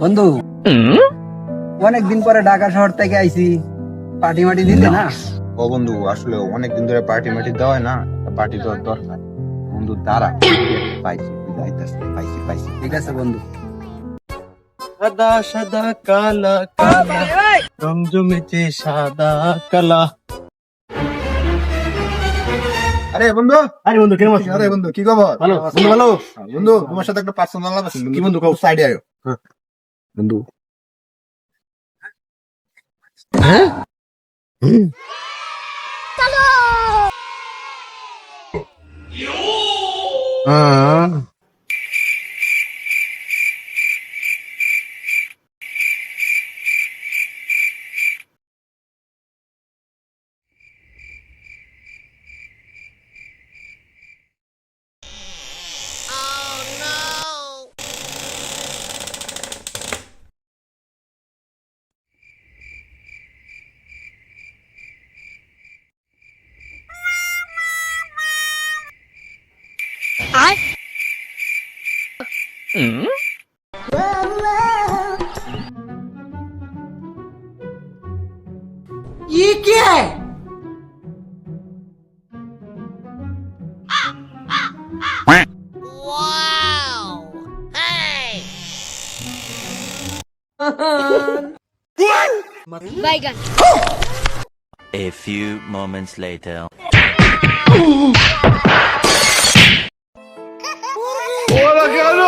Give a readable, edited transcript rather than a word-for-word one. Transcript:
বন্ধু, অনেকদিন পরে ঢাকা শহর থেকে আইছি, পার্টি মাটি দিতে না? ও বন্ধু, আসলে অনেকদিন ধরে পার্টি মাটি দেওয়া হয় না, পার্টি দেওয়ার দরকার। বন্ধু দাঁড়া, পাইছি যাইতাছি, পাইছি। ঠিক আছে বন্ধু। সাদা সাদা কালা কালা রং জমেছে সাদা কালা। আরে বন্ধু, আরে বন্ধু কেমন আছিস? আরে বন্ধু কি খবর? ভালো বন্ধু, ভালো। বন্ধু, তোমার সাথে একটা পার্সোনাল আলাপ আছে। কি বন্ধু কও? সাইডে আয়ো। বন্ধু হ্যাঁ Baigan. A few moments later. ওরা গেল।